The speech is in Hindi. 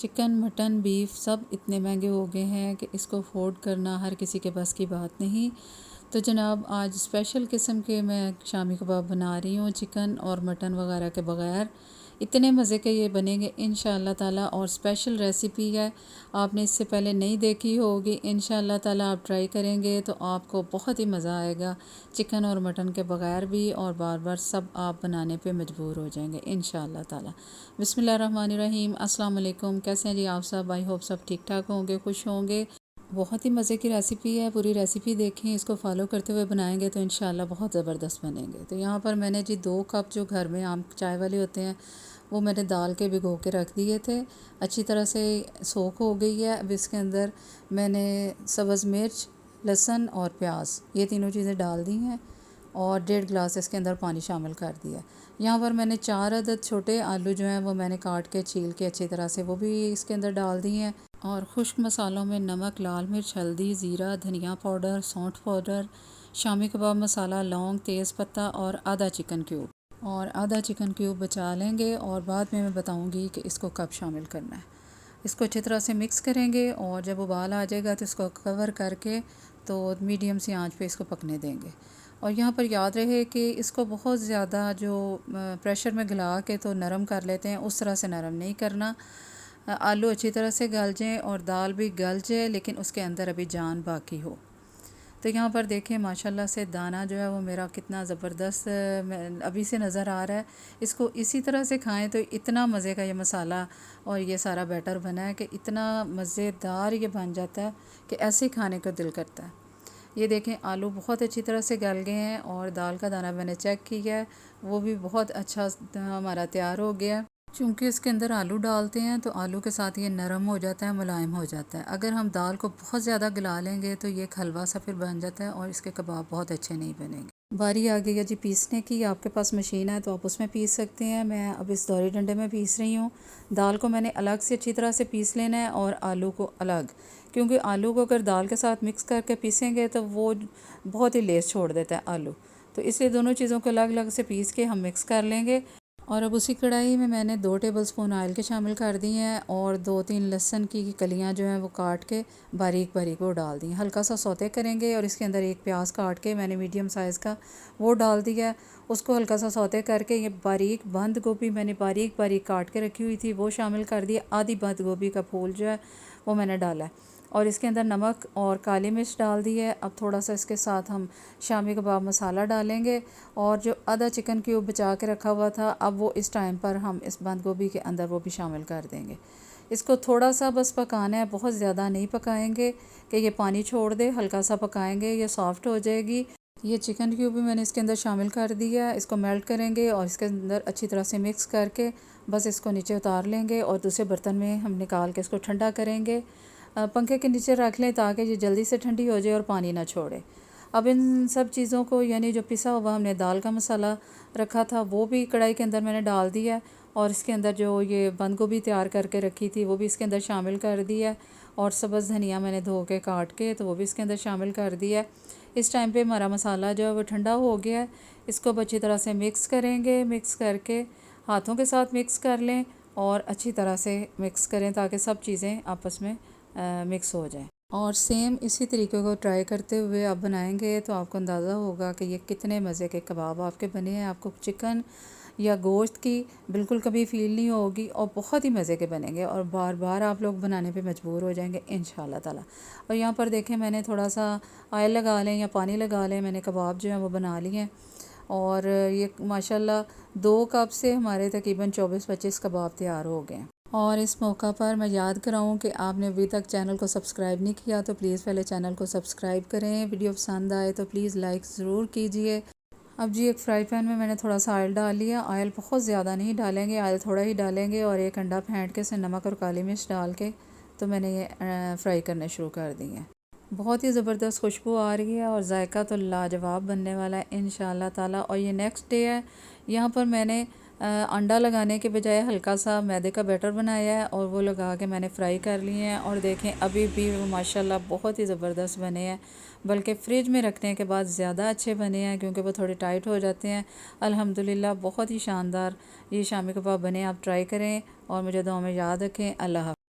चिकन, मटन, बीफ सब इतने महंगे हो गए हैं कि इसको अफोर्ड करना हर किसी के बस की बात नहीं। तो जनाब आज स्पेशल किस्म के मैं शामी कबाब बना रही हूँ चिकन और मटन वगैरह के बगैर। इतने मज़े के ये बनेंगे इंशाअल्लाह ताला और स्पेशल रेसिपी है, आपने इससे पहले नहीं देखी होगी। इंशाअल्लाह ताला आप ट्राई करेंगे तो आपको बहुत ही मज़ा आएगा चिकन और मटन के बगैर भी, और बार बार सब आप बनाने पे मजबूर हो जाएंगे इंशाअल्लाह ताला। बिस्मिल्लाहिर्रहमानिर्रहीम, अस्सलाम वालेकुम। कैसे हैं जी आप सब? आई होप सब ठीक ठाक होंगे, खुश होंगे। बहुत ही मज़े की रेसिपी है, पूरी रेसिपी देखें, इसको फॉलो करते हुए बनाएंगे तो इंशाल्लाह बहुत ज़बरदस्त बनेंगे। तो यहाँ पर मैंने जी 2 कप जो घर में आम चाय वाले होते हैं वो मैंने डाल के भिगो के रख दिए थे, अच्छी तरह से सोख हो गई है। अब इसके अंदर मैंने सब्ज़ मिर्च, लहसुन और प्याज ये तीनों चीज़ें डाल दी हैं और 1.5 गिलास इसके अंदर पानी शामिल कर दिया। यहाँ पर मैंने 4 अदद छोटे आलू जो हैं वो मैंने काट के छील के अच्छी तरह से वो भी इसके अंदर डाल दिए हैं। और खुश्क मसालों में नमक, लाल मिर्च, हल्दी, ज़ीरा, धनिया पाउडर, सौंठ पाउडर, शामी कबाब मसाला, लौंग, तेज़ पत्ता और आधा चिकन क्यूब बचा लेंगे। और बाद में मैं बताऊंगी कि इसको कब शामिल करना है। इसको अच्छी तरह से मिक्स करेंगे और जब उबाल आ जाएगा तो इसको कवर करके तो मीडियम सी आंच पे इसको पकने देंगे। और यहाँ पर याद रहे कि इसको बहुत ज़्यादा जो प्रेशर में गला के तो नरम कर लेते हैं उस तरह से नरम नहीं करना। आलू अच्छी तरह से गल जाएँ और दाल भी गल जाए लेकिन उसके अंदर अभी जान बाकी हो। तो यहाँ पर देखें माशाल्लाह से दाना जो है वो मेरा कितना ज़बरदस्त अभी से नज़र आ रहा है। इसको इसी तरह से खाएं तो इतना मज़े का ये मसाला और ये सारा बैटर बना है कि इतना मज़ेदार ये बन जाता है कि ऐसे ही खाने को दिल करता है। ये देखें आलू बहुत अच्छी तरह से गल गए हैं और दाल का दाना मैंने चेक किया है वो भी बहुत अच्छा हमारा तैयार हो गया। चूँकि इसके अंदर आलू डालते हैं तो आलू के साथ ये नरम हो जाता है, मुलायम हो जाता है। अगर हम दाल को बहुत ज़्यादा गला लेंगे तो ये हलवा सा फिर बन जाता है और इसके कबाब बहुत अच्छे नहीं बनेंगे। बारी आ गई है जी पीसने की। आपके पास मशीन है तो आप उसमें पीस सकते हैं। मैं अब इस दौरी डंडे में पीस रही हूँ। दाल को मैंने अलग से अच्छी तरह से पीस लेना है और आलू को अलग, क्योंकि आलू को अगर दाल के साथ मिक्स करके पीसेंगे तो वो बहुत ही लेस छोड़ देता है आलू। तो इसलिए दोनों चीज़ों को अलग अलग से पीस के हम मिक्स कर लेंगे। और अब उसी कढ़ाई में मैंने 2 टेबलस्पून ऑयल के शामिल कर दिए हैं और 2-3 लहसुन की कलियां जो हैं वो काट के बारीक बारीक वो डाल दी हैं। हल्का सा सौते करेंगे और इसके अंदर एक प्याज काट के मैंने मीडियम साइज़ का वो डाल दिया है। उसको हल्का सा सौते करके ये बारीक बंद गोभी मैंने बारीक बारीक काट के रखी हुई थी वो शामिल कर दिया। आधी बंद गोभी का फूल जो है वो मैंने डाला है और इसके अंदर नमक और काली मिर्च डाल दी है। अब थोड़ा सा इसके साथ हम शामी कबाब मसाला डालेंगे और जो आधा चिकन क्यूब बचा के रखा हुआ था अब वो इस टाइम पर हम इस बंद गोभी के अंदर वो भी शामिल कर देंगे। इसको थोड़ा सा बस पकाना है, बहुत ज़्यादा नहीं पकाएंगे कि ये पानी छोड़ दे, हल्का सा पकाएंगे, ये सॉफ्ट हो जाएगी। ये चिकन क्यूब भी मैंने इसके अंदर शामिल कर दिया। इसको मेल्ट करेंगे और इसके अंदर अच्छी तरह से मिक्स करके बस इसको नीचे उतार लेंगे और दूसरे बर्तन में हम निकाल के इसको ठंडा करेंगे। पंखे के नीचे रख लें ताकि ये जल्दी से ठंडी हो जाए और पानी ना छोड़े। अब इन सब चीज़ों को यानी जो पिसा हुआ हमने दाल का मसाला रखा था वो भी कढ़ाई के अंदर मैंने डाल दिया और इसके अंदर जो ये बंद गोभी तैयार करके रखी थी वो भी इसके अंदर शामिल कर दिया और सब्ज़ धनिया मैंने धो के काट के तो वो भी इसके अंदर शामिल कर दिया। इस टाइम पे हमारा मसाला जो है वो ठंडा हो गया है। इसको अच्छी तरह से मिक्स करेंगे, मिक्स करके हाथों के साथ मिक्स कर लें और अच्छी तरह से मिक्स करें ताकि सब चीज़ें आपस में मिक्स हो जाए। और सेम इसी तरीके को ट्राई करते हुए आप बनाएंगे तो आपको अंदाज़ा होगा कि ये कितने मज़े के कबाब आपके बने हैं। आपको चिकन या गोश्त की बिल्कुल कभी फ़ील नहीं होगी और बहुत ही मज़े के बनेंगे और बार बार आप लोग बनाने पे मजबूर हो जाएंगे इंशाल्लाह ताला। और यहाँ पर देखें मैंने थोड़ा सा ऑयल लगा लें या पानी लगा लें, मैंने कबाब जो है वो बना लिए हैं और ये माशाल्लाह 2 कप से हमारे तकरीबन 24-25 कबाब तैयार हो गए हैं। और इस मौका पर मैं याद कराऊं कि आपने अभी तक चैनल को सब्सक्राइब नहीं किया तो प्लीज़ पहले चैनल को सब्सक्राइब करें। वीडियो पसंद आए तो प्लीज़ लाइक ज़रूर कीजिए। अब जी एक फ्राई पैन में मैंने थोड़ा सा ऑयल डाल लिया। ऑयल बहुत ज़्यादा नहीं डालेंगे, ऑयल थोड़ा ही डालेंगे और एक अंडा फेंट के से नमक और काली मिर्च डाल के तो मैंने ये फ्राई करने शुरू कर दी है। बहुत ही ज़बरदस्त खुशबू आ रही है और जायका तो लाजवाब बनने वाला है इंशाल्लाह ताला। और ये नेक्स्ट डे है। यहाँ पर मैंने अंडा लगाने के बजाय हल्का सा मैदे का बैटर बनाया है और वो लगा के मैंने फ्राई कर लिए हैं और देखें अभी भी वो माशाल्लाह बहुत ही ज़बरदस्त बने हैं, बल्कि फ्रिज में रखने के बाद ज़्यादा अच्छे बने हैं क्योंकि वो थोड़े टाइट हो जाते हैं। अल्हम्दुलिल्लाह बहुत ही शानदार ये शामी कबाब बने। आप ट्राई करें और मुझे दुआ में याद रखें। अल्लाह हाफ़िज़।